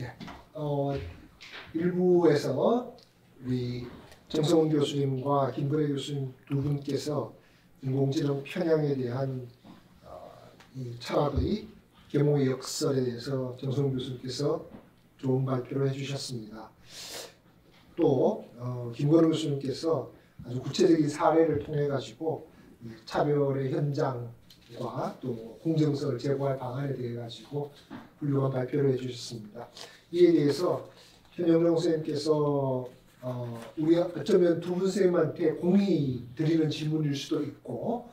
예. 일부에서 우리 정성훈 교수님과 김근혜 교수님 두 분께서 인공지능 편향에 대한 이 철학의 계몽의 역설에 대해서 정성훈 교수님께서 좋은 발표를 해주셨습니다. 또 김건우 교수님께서 아주 구체적인 사례를 통해 가지고 차별의 현장과 또 공정성을 제고할 방안에 대해 가지고 훌륭한 발표를 해주셨습니다. 이에 대해서 현영정 선생님께서 우리가 어쩌면 두 분 선생님한테 공이 드리는 질문일 수도 있고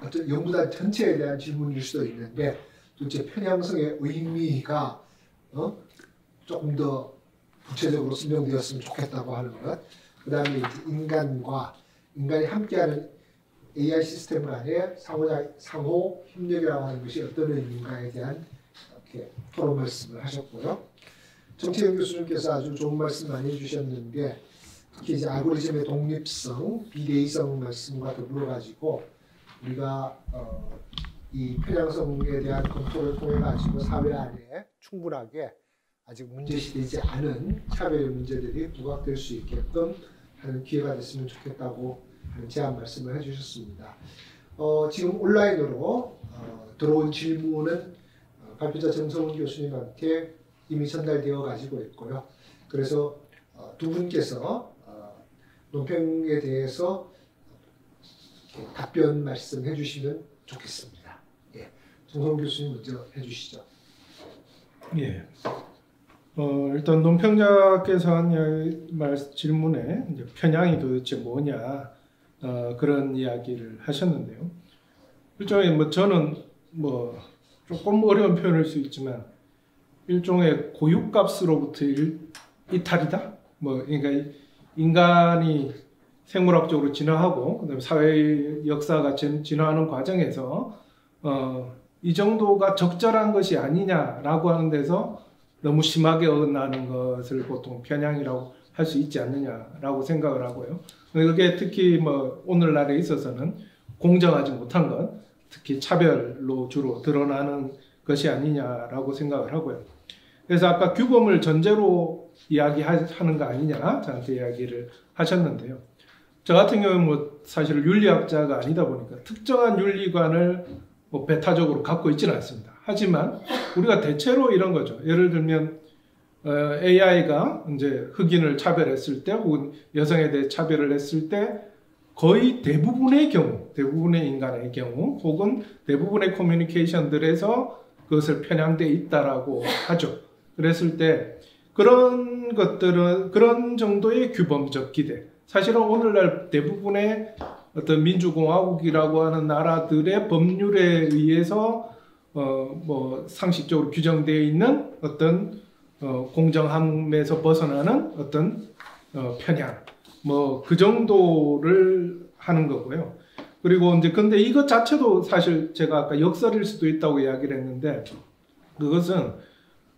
어떤 연구단 전체에 대한 질문일 수도 있는데 도대체 편향성의 의미가 조금 더 구체적으로 설명되었으면 좋겠다고 하는 것. 그 다음에 인간이 함께하는 AI 시스템 간의 상호 협력이라고 하는 것이 어떤 의미인가에 대한 이렇게 토론 말씀을 하셨고요. 정채영 교수님께서 아주 좋은 말씀 많이 해주셨는데 특히 이제 알고리즘의 독립성, 비대의성 말씀과 더불어 가지고 우리가 이 편향성에 대한 검토를 통해 가지고 사회 안에 충분하게 아직 문제시되지 않은 차별의 문제들이 부각될 수 있게끔 하는 기회가 됐으면 좋겠다고 하는 제안 말씀을 해주셨습니다. 지금 온라인으로 들어온 질문은 발표자 정성훈 교수님한테 이미 전달되어 가지고 있고요. 그래서 두 분께서 논평에 대해서 답변 말씀해 주시면 좋겠습니다. 예. 정성훈 교수님 먼저 해주시죠. 예. 일단 논평자께서 한 질문에 이제 편향이 도대체 뭐냐 그런 이야기를 하셨는데요. 일종의 저는 조금 어려운 표현일 수 있지만 일종의 고유값으로부터 이탈이다. 그러니까 인간이 생물학적으로 진화하고 그다음에 사회 역사가 진화하는 과정에서 이 정도가 적절한 것이 아니냐라고 하는 데서 너무 심하게 어긋나는 것을 보통 편향이라고 할 수 있지 않느냐라고 생각을 하고요. 그게 특히 오늘날에 있어서는 공정하지 못한 것, 특히 차별로 주로 드러나는 것이 아니냐라고 생각을 하고요. 그래서 아까 규범을 전제로 이야기하는 거 아니냐 저한테 이야기를 하셨는데요. 저 같은 경우는 사실 윤리학자가 아니다 보니까 특정한 윤리관을 배타적으로 갖고 있지는 않습니다. 하지만 우리가 대체로 이런 거죠. 예를 들면 AI가 이제 흑인을 차별했을 때 혹은 여성에 대해 차별을 했을 때 거의 대부분의 경우, 대부분의 인간의 경우 혹은 대부분의 커뮤니케이션들에서 그것을 편향돼 있다라고 하죠. 그랬을 때 그런 것들은 그런 정도의 규범적 기대. 사실은 오늘날 대부분의 어떤 민주공화국이라고 하는 나라들의 법률에 의해서 상식적으로 규정되어 있는 어떤 공정함에서 벗어나는 어떤 편향 그 정도를 하는 거고요. 그리고 이제 근데 이것 자체도 사실 제가 아까 역설일 수도 있다고 이야기를 했는데 그것은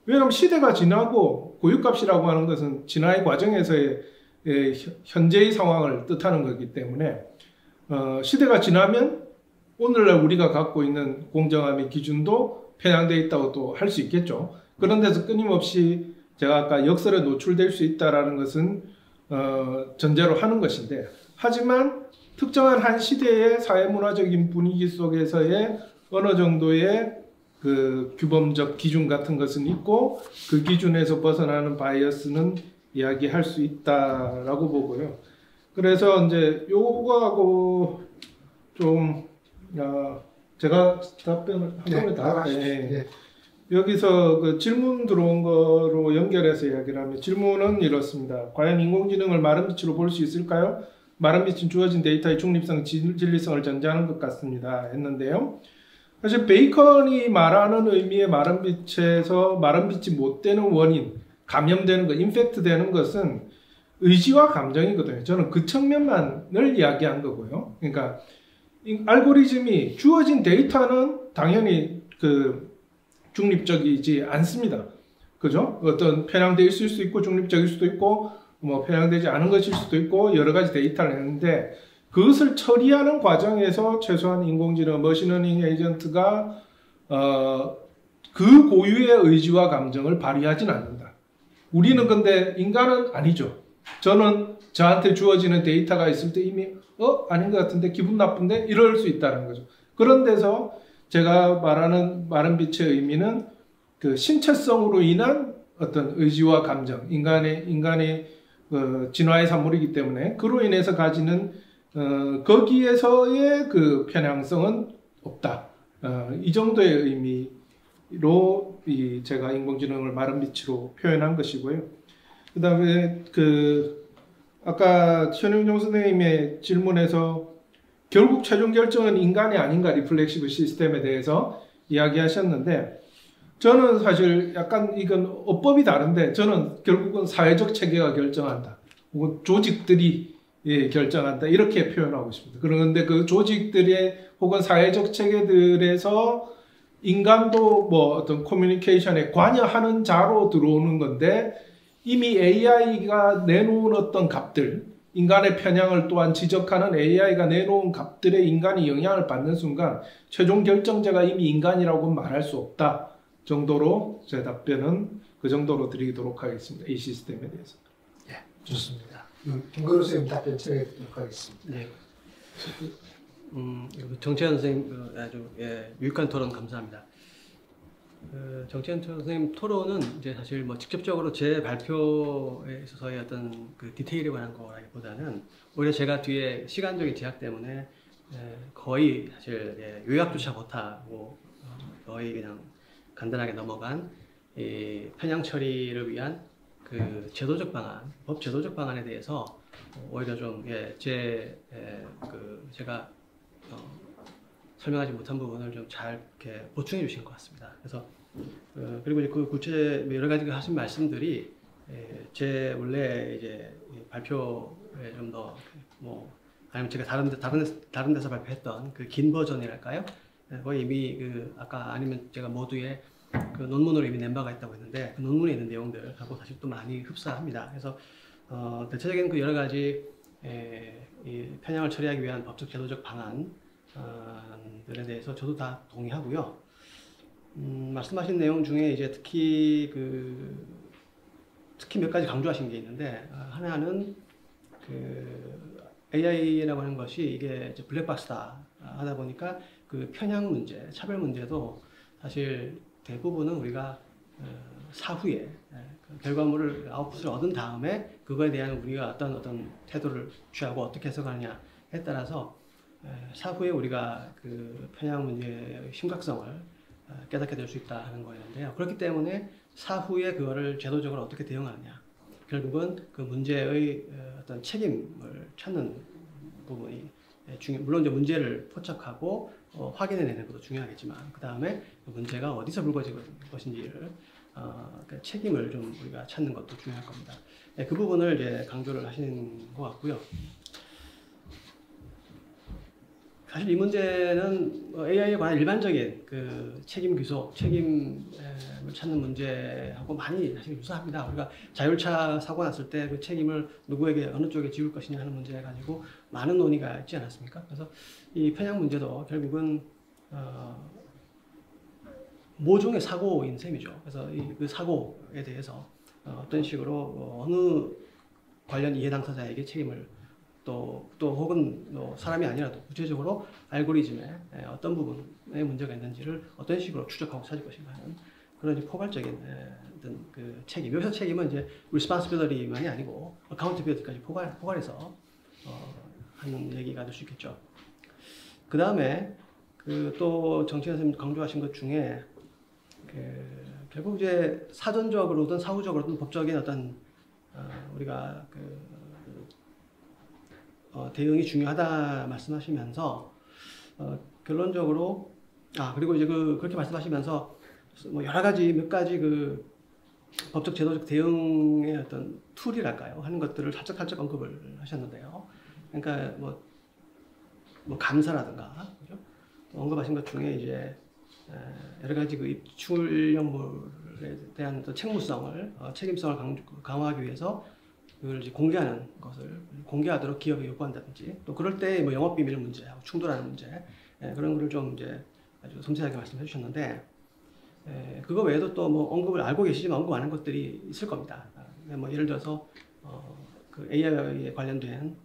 왜냐하면 시대가 지나고 고유값이라고 하는 것은 진화의 과정에서의 현재의 상황을 뜻하는 거기 때문에 시대가 지나면 오늘날 우리가 갖고 있는 공정함의 기준도 편향되어 있다고 또 할 수 있겠죠. 그런 데서 끊임없이 제가 아까 역설에 노출될 수 있다는 것은 전제로 하는 것인데 하지만 특정한 한 시대의 사회문화적인 분위기 속에서의 어느 정도의 그 규범적 기준 같은 것은 있고 그 기준에서 벗어나는 바이어스는 이야기할 수 있다라고 보고요. 그래서 이제 요거하고 좀 제가 답변을 한 번에 다 네. 여기서 그 질문 들어온 거로 연결해서 이야기를 하면 질문은 이렇습니다. 과연 인공지능을 마른 빛으로 볼 수 있을까요? 마른 빛은 주어진 데이터의 중립성, 진리성을 전제하는 것 같습니다. 했는데요. 사실 베이컨이 말하는 의미의 마른 빛에서 마른 빛이 못 되는 원인, 감염되는 것, 인펙트 되는 것은 의지와 감정이거든요. 저는 그 측면만을 이야기한 거고요. 그러니까 알고리즘이 주어진 데이터는 당연히 중립적이지 않습니다. 그죠? 어떤 편향되어 있을 수도 있고 중립적일 수도 있고 편향되지 않은 것일 수도 있고 여러 가지 데이터를 했는데 그것을 처리하는 과정에서 최소한 인공지능, 머신러닝 에이전트가 그 고유의 의지와 감정을 발휘하진 않는다. 우리는 근데 인간은 아니죠. 저는 저한테 주어지는 데이터가 있을 때 이미 아닌 것 같은데 기분 나쁜데 이럴 수 있다는 거죠. 그런 데서 제가 말하는 마른 빛의 의미는 그 신체성으로 인한 어떤 의지와 감정, 인간의 진화의 산물이기 때문에 그로 인해서 가지는 거기에서의 그 편향성은 없다. 이 정도의 의미로 제가 인공지능을 마른 빛으로 표현한 것이고요. 그다음에 아까 현영종 선생님의 질문에서 결국 최종 결정은 인간이 아닌가 리플렉시브 시스템에 대해서 이야기하셨는데 저는 사실 약간 이건 어법이 다른데 저는 결국은 사회적 체계가 결정한다. 혹은 조직들이 결정한다. 이렇게 표현하고 싶습니다. 그런데 그 조직들의 혹은 사회적 체계들에서 인간도 뭐 어떤 커뮤니케이션에 관여하는 자로 들어오는 건데 이미 AI가 내놓은 어떤 값들, 인간의 편향을 또한 지적하는 AI가 내놓은 값들에 인간이 영향을 받는 순간 최종 결정자가 이미 인간이라고 말할 수 없다 정도로 제 답변은 그 정도로 드리도록 하겠습니다. 이 시스템에 대해서. 예, 좋습니다. 김건우 선생님 답변 드리도록 하겠습니다. 네. 정채현 선생님 아주 유익한 토론 감사합니다. 정채현 선생님 토론은 이제 사실 뭐 직접적으로 제 발표에 있어서의 어떤 그 디테일에 관한 거라기보다는 오히려 제가 뒤에 시간적인 제약 때문에 거의 사실 요약조차 못하고 거의 그냥 간단하게 넘어간 이 편향 처리를 위한 그 제도적 방안, 법 제도적 방안에 대해서 오히려 좀 제가 설명하지 못한 부분을 좀 잘 이렇게 보충해 주신 것 같습니다. 그래서 그리고 이제 그 구체 여러 가지 하신 말씀들이 제 원래 이제 발표에 좀 더 뭐 아니면 제가 다른 데서 발표했던 그 긴 버전이랄까요? 거의 이미 아까 아니면 제가 모두에 그 논문으로 이미 낸 바가 있다고 했는데 그 논문에 있는 내용들하고 사실 또 많이 흡사합니다. 그래서 대체적인 그 여러 가지 이 편향을 처리하기 위한 법적 제도적 방안들에 대해서 저도 다 동의하고요. 말씀하신 내용 중에 이제 특히 몇 가지 강조하신 게 있는데 하나는 AI라고 하는 것이 이게 이제 블랙박스다 하다 보니까 그 편향 문제, 차별 문제도 사실 대부분은 우리가 사후에 결과물을 아웃풋을 얻은 다음에 그거에 대한 우리가 어떤 태도를 취하고 어떻게 해석하느냐에 따라서 사후에 우리가 그 편향 문제의 심각성을 깨닫게 될 수 있다 하는 거였는데요. 그렇기 때문에 사후에 그거를 제도적으로 어떻게 대응하느냐, 결국은 그 문제의 어떤 책임을 찾는 부분이 물론 이제 문제를 포착하고 확인해내는 것도 중요하겠지만 그 다음에 그 문제가 어디서 불거진 것인지를 그 책임을 좀 우리가 찾는 것도 중요할 겁니다. 그 부분을 이제 강조를 하시는 것 같고요. 사실 이 문제는 AI에 관한 일반적인 그 책임 귀속, 책임을 찾는 문제하고 많이 사실 유사합니다. 우리가 자율차 사고 났을 때 그 책임을 누구에게 어느 쪽에 지울 것이냐 하는 문제 가지고 많은 논의가 있지 않았습니까? 그래서 이 편향 문제도 결국은 모종의 사고인 셈이죠. 그래서 그 사고에 대해서 어떤 식으로 어느 관련 이해 당사자에게 책임을 또 혹은 사람이 아니라도 구체적으로 알고리즘에 어떤 부분에 문제가 있는지를 어떤 식으로 추적하고 찾을 것인가 하는 그런 포괄적인 어떤 그 책임. 여기서 책임은 이제 responsibility만이 아니고 accountability까지 포괄해서 하는 얘기가 될 수 있겠죠. 그 다음에 또 정치현 선생님 강조하신 것 중에 결국 이제 사전적으로든 사후적으로든 법적인 어떤 우리가 대응이 중요하다 말씀하시면서 결론적으로 그리고 이제 그렇게 말씀하시면서 뭐 여러 가지 몇 가지 그 법적 제도적 대응의 어떤 툴이랄까요 하는 것들을 살짝 언급을 하셨는데요. 그러니까 뭐 감사라든가 그죠? 언급하신 것 중에 이제 여러 가지 그 입출연물에 대한 또 책무성을 책임성을 강화하기 위해서 그걸 이제 공개하는 것을 공개하도록 기업에 요구한다든지 또 그럴 때 뭐 영업 비밀 문제하고 충돌하는 문제 그런 거를 좀 이제 아주 섬세하게 말씀해 주셨는데 그거 외에도 또 뭐 언급을 알고 계시지만 언급 안 한 것들이 있을 겁니다. 뭐 예를 들어서 그 AI에 관련된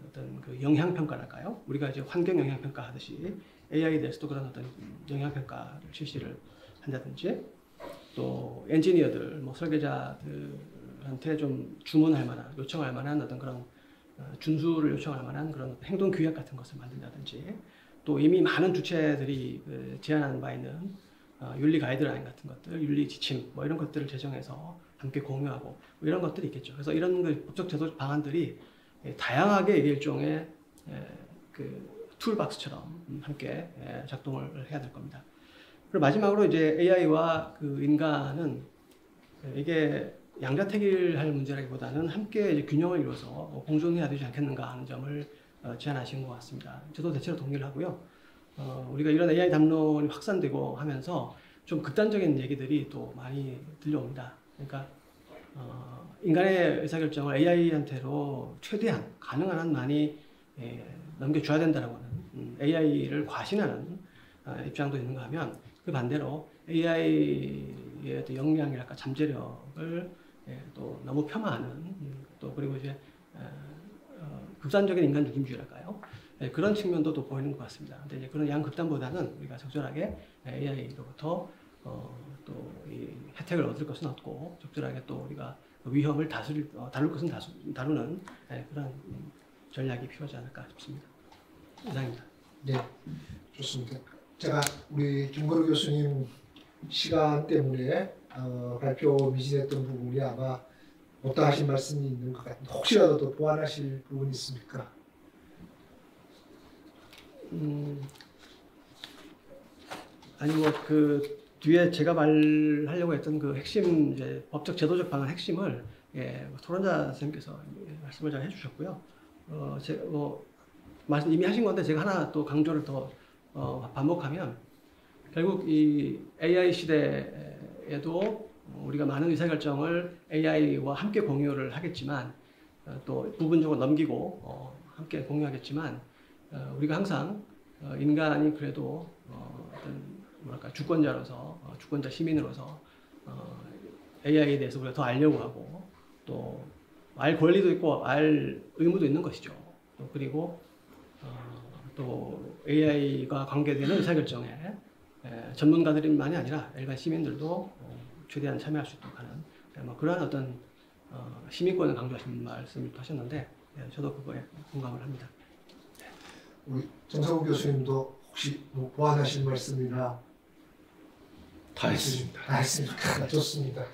어떤 그 영향 평가랄까요? 우리가 이제 환경 영향 평가 하듯이 AI에 대해서도 그런 어떤 영향 평가를 실시를 한다든지, 또 엔지니어들, 뭐 설계자들한테 좀 주문할 만한, 요청할 만한 어떤 그런 준수를 요청할 만한 그런 행동 규약 같은 것을 만든다든지, 또 이미 많은 주체들이 제안한 바 있는 윤리 가이드라인 같은 것들, 윤리 지침 뭐 이런 것들을 제정해서 함께 공유하고 뭐 이런 것들이 있겠죠. 그래서 이런 그 법적 제도 방안들이 다양하게 일종의 그 툴박스처럼 함께 작동을 해야 될 겁니다. 그리고 마지막으로 이제 AI와 그 인간은 이게 양자택일할 문제라기보다는 함께 이제 균형을 이루어서 공존해야 되지 않겠는가 하는 점을 제안하신 것 같습니다. 저도 대체로 동의를 하고요. 우리가 이런 AI 담론이 확산되고 하면서 좀 극단적인 얘기들이 또 많이 들려옵니다. 그러니까 인간의 의사결정을 AI한테로 최대한 가능한 한 많이 넘겨줘야 된다라고 하는 AI를 과신하는 입장도 있는가 하면, 그 반대로 AI의 역량이랄까 잠재력을 또 너무 폄하하는, 또 그리고 이제 극단적인 인간 중심주의랄까요? 그런 측면도 또 보이는 것 같습니다. 근데 이제 그런 양극단보다는 우리가 적절하게 AI로부터 또 이 혜택을 얻을 것은 얻고, 적절하게 또 우리가 위험을 다룰 것은 다루는 그런 전략이 필요하지 않을까 싶습니다. 이상입니다. 네, 좋습니다. 제가 우리 김건우 교수님 시간 때문에 발표 미진했던 부분이 아마 못다 하신 말씀이 있는 것 같은데, 혹시라도 더 보완하실 부분이 있습니까? 아니 뭐 그 뒤에 제가 말하려고 했던 그 핵심 이제 법적 제도적 방안 핵심을 토론자 선생님께서 말씀을 잘 해주셨고요. 제가 말씀 이미 하신 건데 제가 하나 또 강조를 더 반복하면, 결국 이 AI 시대에도 우리가 많은 의사결정을 AI와 함께 공유를 하겠지만, 또 부분적으로 넘기고 함께 공유하겠지만, 우리가 항상 인간이 그래도 어떤 뭐랄까 주권자로서, 주권자 시민으로서 AI에 대해서 우리가 더 알려고 하고, 또 알 권리도 있고 알 의무도 있는 것이죠. 또 그리고 또 AI가 관계되는 의사결정에 전문가들만이 아니라 일반 시민들도 최대한 참여할 수 있도록 하는 뭐 그러한 어떤 시민권을 강조하신 말씀을 하셨는데, 저도 그거에 공감을 합니다. 우리 정성훈 교수님도 혹시 뭐 보완하실 말씀이나? 다 했습니다. 다 했습니까? 좋습니다.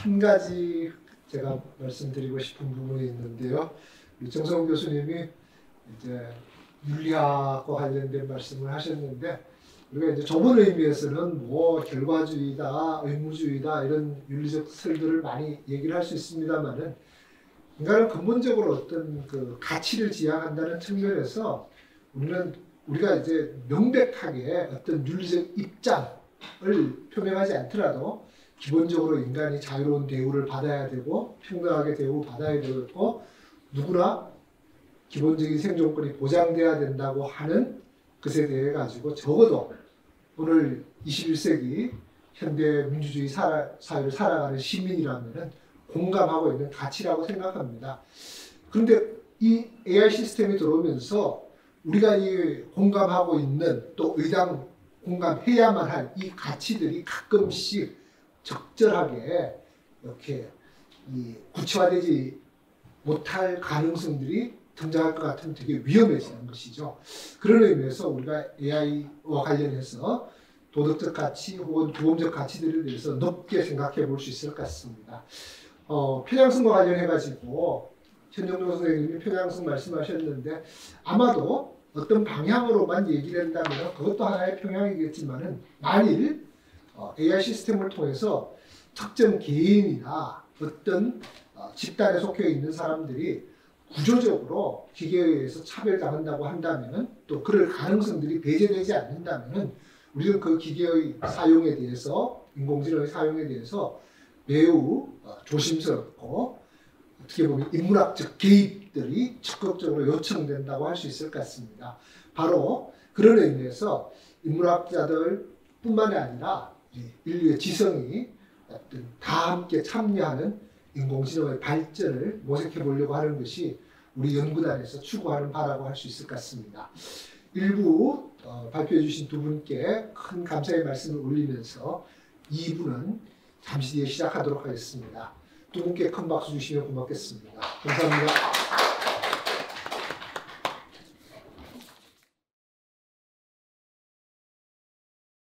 한 가지 제가 말씀드리고 싶은 부분이 있는데요. 정성훈 교수님이 이제 윤리학과 관련된 말씀을 하셨는데, 우리가 이제 좁은 의미에서는 뭐 결과주의다, 의무주의다 이런 윤리적 설들을 많이 얘기를 할 수 있습니다만은, 인간은 근본적으로 어떤 그 가치를 지향한다는 측면에서 우리가 이제 명백하게 어떤 윤리적 입장을 표명하지 않더라도 기본적으로 인간이 자유로운 대우를 받아야 되고 평등하게 대우받아야 되고 누구나 기본적인 생존권이 보장돼야 된다고 하는 것에 대해 가지고 적어도 오늘 21세기 현대 민주주의 사회를 살아가는 시민이라면 공감하고 있는 가치라고 생각합니다. 그런데 이 AI 시스템이 들어오면서 우리가 이 공감하고 있는, 또 의당 공감해야만 할 이 가치들이 가끔씩 적절하게 이렇게 구체화되지 못할 가능성들이 등장할 것 같으면 되게 위험해지는 것이죠. 그런 의미에서 우리가 AI와 관련해서 도덕적 가치 혹은 규범적 가치들에 대해서 높게 생각해 볼 수 있을 것 같습니다. 편향성과 관련해가지고 현정종 선생님이 편향성 말씀하셨는데, 아마도 어떤 방향으로만 얘기를 한다면 그것도 하나의 편향이겠지만은, 만일 AI 시스템을 통해서 특정 개인이나 어떤 집단에 속해 있는 사람들이 구조적으로 기계에 의해서 차별당한다고 한다면, 또 그럴 가능성들이 배제되지 않는다면, 우리는 그 기계의 사용에 대해서, 인공지능의 사용에 대해서 매우 조심스럽고 어떻게 보면 인문학적 개입들이 적극적으로 요청된다고 할 수 있을 것 같습니다. 바로 그런 의미에서 인문학자들 뿐만이 아니라 인류의 지성이 어떤 다 함께 참여하는 인공지능의 발전을 모색해 보려고 하는 것이 우리 연구단에서 추구하는 바라고 할 수 있을 것 같습니다. 일부 발표해 주신 두 분께 큰 감사의 말씀을 올리면서 2부는 잠시 뒤에 시작하도록 하겠습니다. 두 분께 큰 박수 주시면 고맙겠습니다. 감사합니다.